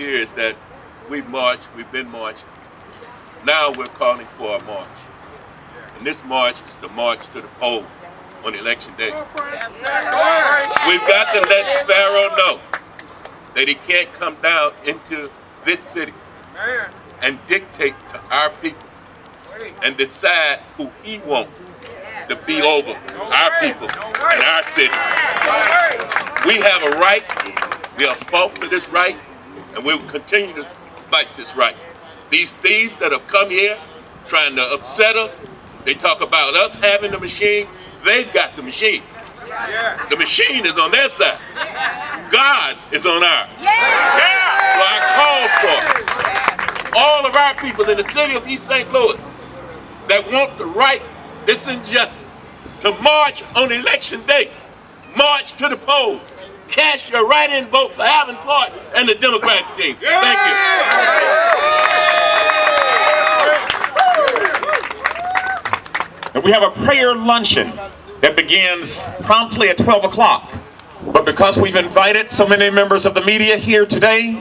hear is that we've marched, we've been marching. Now we're calling for a march. And this march is the march to the poll on election day. We've got to let Pharaoh know that he can't come down into this city and dictate to our people and decide who he wants to be over our people and our city. We have a right, we have fought for this right, and we will continue to fight this right. These thieves that have come here trying to upset us, they talk about us having the machine. They've got the machine. The machine is on their side. God is on ours. So I call for all of our people in the city of East St. Louis that want to right this injustice to march on election day. March to the polls. Cast your write-in vote for Alvin Clark and the Democratic team. Thank you. And we have a prayer luncheon that begins promptly at 12 o'clock. But because we've invited so many members of the media here today,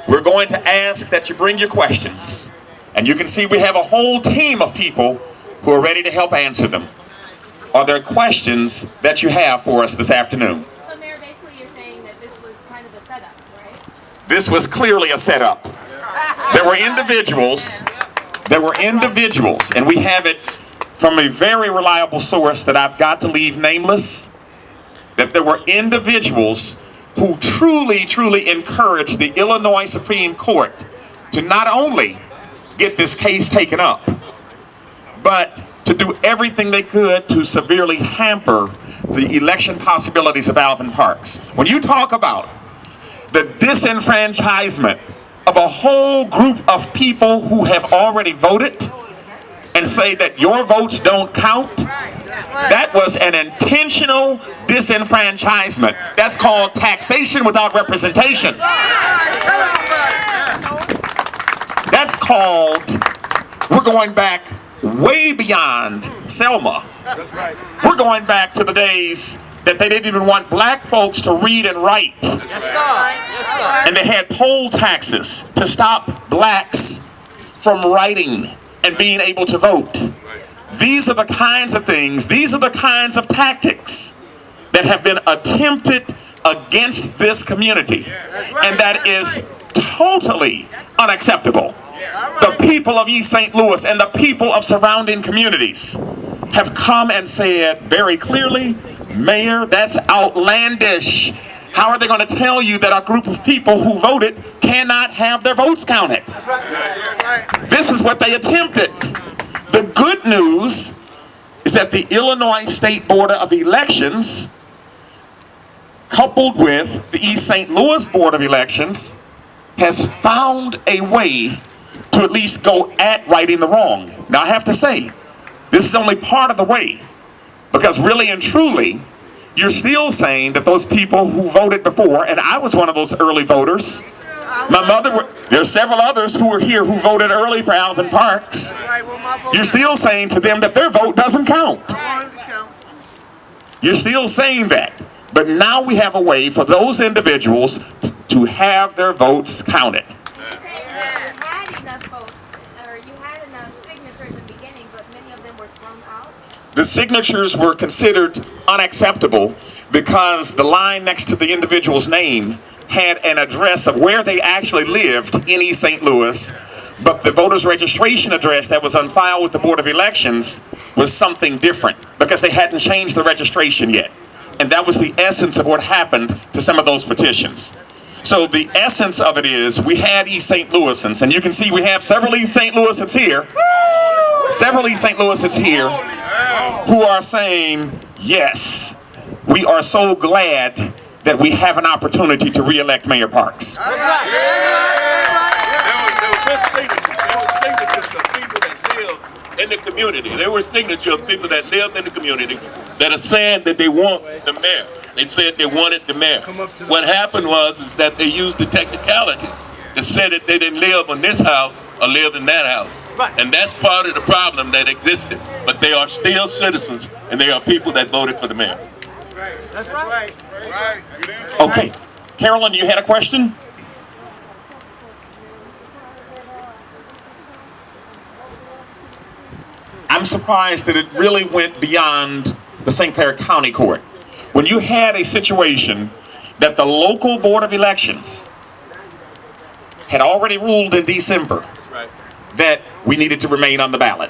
we're going to ask that you bring your questions. And you can see we have a whole team of people who are ready to help answer them. Are there questions that you have for us this afternoon? So Mayor, basically you're saying that this was kind of a setup, right? This was clearly a setup. There were individuals, and we have it from a very reliable source that I've got to leave nameless, that there were individuals who truly encouraged the Illinois Supreme Court to not only get this case taken up, but to do everything they could to severely hamper the election possibilities of Alvin Parks. When you talk about the disenfranchisement of a whole group of people who have already voted and say that your votes don't count, that was an intentional disenfranchisement. That's called taxation without representation. That's called, we're going back way beyond Selma. We're going back to the days that they didn't even want black folks to read and write. And they had poll taxes to stop blacks from writing and being able to vote. These are the kinds of things, these are the kinds of tactics that have been attempted against this community. And that is totally unacceptable. The people of East St. Louis and the people of surrounding communities have come and said very clearly, Mayor, that's outlandish. How are they going to tell you that a group of people who voted cannot have their votes counted? This is what they attempted. The good news is that the Illinois State Board of Elections, coupled with the East St. Louis Board of Elections, has found a way to at least go at righting the wrong. Now I have to say, this is only part of the way, because really and truly, you're still saying that those people who voted before, and I was one of those early voters, my mother, there's several others who were here who voted early for Alvin Parks. You're still saying to them that their vote doesn't count. You're still saying that. But now we have a way for those individuals to have their votes counted. The signatures were considered unacceptable because the line next to the individual's name had an address of where they actually lived in East St. Louis, but the voter's registration address that was on file with the Board of Elections was something different because they hadn't changed the registration yet. And that was the essence of what happened to some of those petitions. So the essence of it is we had East St. Louisans, and you can see we have several East St. Louisans here. Several East St. Louisans here who are saying, yes, we are so glad that we have an opportunity to re-elect Mayor Parks. There were signatures of people that lived in the community. There were signatures of people that lived in the community that are saying that they want the mayor. They said they wanted the mayor. What happened is that they used the technicality to say that they didn't live in this house or live in that house. And that's part of the problem that existed. But they are still citizens, and they are people that voted for the mayor. That's right. Okay. Carolyn, you had a question? I'm surprised that it really went beyond the St. Clair County Court. When you had a situation that the local Board of Elections had already ruled in December that we needed to remain on the ballot.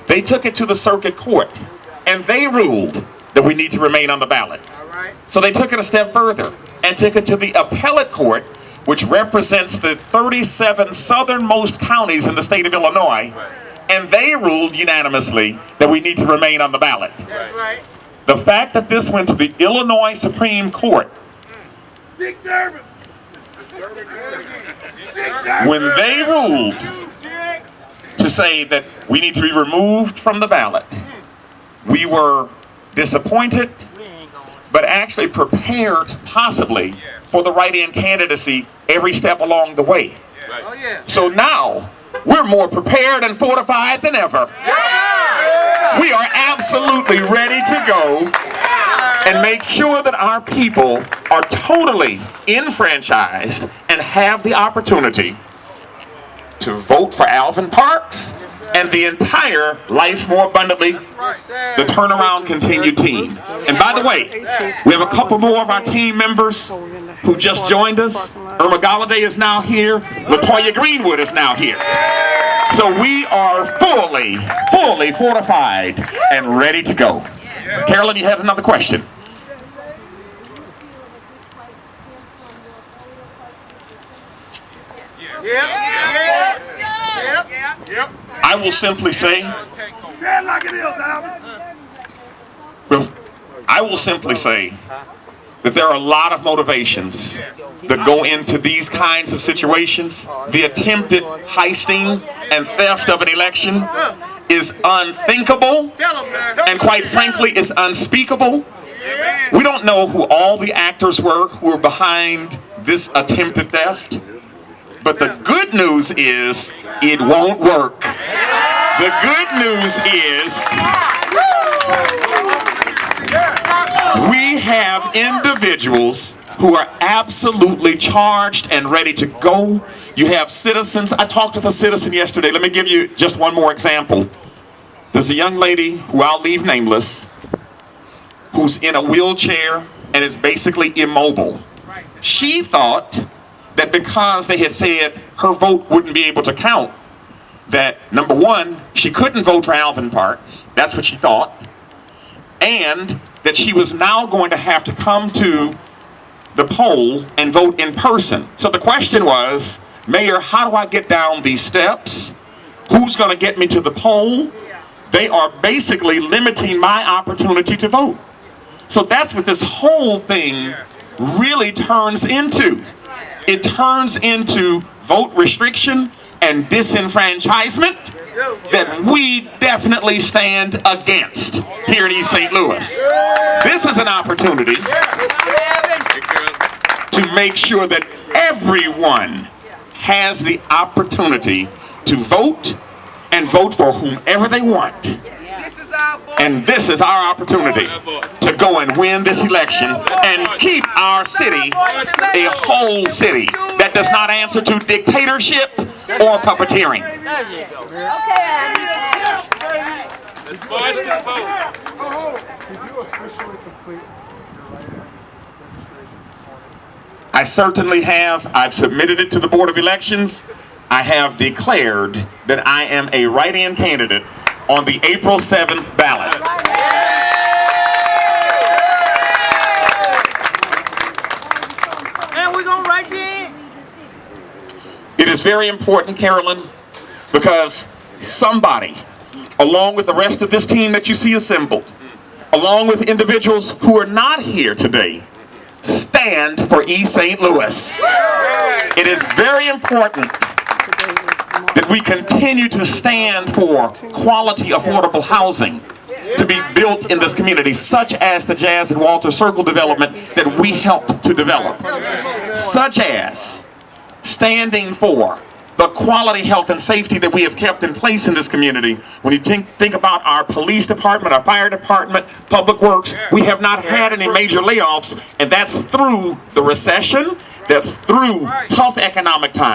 They took it to the circuit court, and they ruled that we need to remain on the ballot. So they took it a step further and took it to the appellate court, which represents the 37 southernmost counties in the state of Illinois, and they ruled unanimously that we need to remain on the ballot. The fact that this went to the Illinois Supreme Court, when they ruled to say that we need to be removed from the ballot, we were disappointed, but actually prepared possibly for the write-in candidacy every step along the way. So now, we're more prepared and fortified than ever. We are absolutely ready to go and make sure that our people are totally enfranchised and have the opportunity to vote for Alvin Parks and the entire Life More Abundantly, the Turnaround Continued team. And by the way, we have a couple more of our team members who just joined us. Irma Galladay is now here. LaToya Greenwood is now here. So we are fully fortified and ready to go. Carolyn, you had another question. I will simply say, say it like it is, Alvin. well, I will simply say that there are a lot of motivations that go into these kinds of situations. The attempted heisting and theft of an election is unthinkable, and quite frankly, is unspeakable. We don't know who all the actors were who were behind this attempted theft, but the good news is it won't work. The good news is we have individuals who are absolutely charged and ready to go. You have citizens. I talked with a citizen yesterday. Let me give you just one more example. There's a young lady who I'll leave nameless, who's in a wheelchair and is basically immobile. She thought that because they had said her vote wouldn't be able to count, that number one, she couldn't vote for Alvin Parks. That's what she thought. And that she was now going to have to come to the poll and vote in person. So the question was, Mayor, how do I get down these steps? Who's going to get me to the poll? They are basically limiting my opportunity to vote. So that's what this whole thing really turns into. It turns into vote restriction and disenfranchisement that we definitely stand against here in East St. Louis. This is an opportunity to make sure that everyone has the opportunity to vote and vote for whomever they want. And this is our opportunity to go and win this election and keep our city a whole city that does not answer to dictatorship or puppeteering. Let's march to vote. Did you officially complete your write-in registration this morning? I certainly have. I've submitted it to the Board of Elections. I have declared that I am a write-in candidate on the April 7th ballot. And we're gonna write you in. It is very important, Carolyn, because somebody, along with the rest of this team that you see assembled, along with individuals who are not here today, stand for East St. Louis. It is very important that we continue to stand for quality, affordable housing to be built in this community, such as the Jazz and Walter Circle development that we helped to develop, such as standing for the quality health and safety that we have kept in place in this community. When you think about our police department, our fire department, public works, we have not had any major layoffs, and that's through the recession, that's through tough economic times.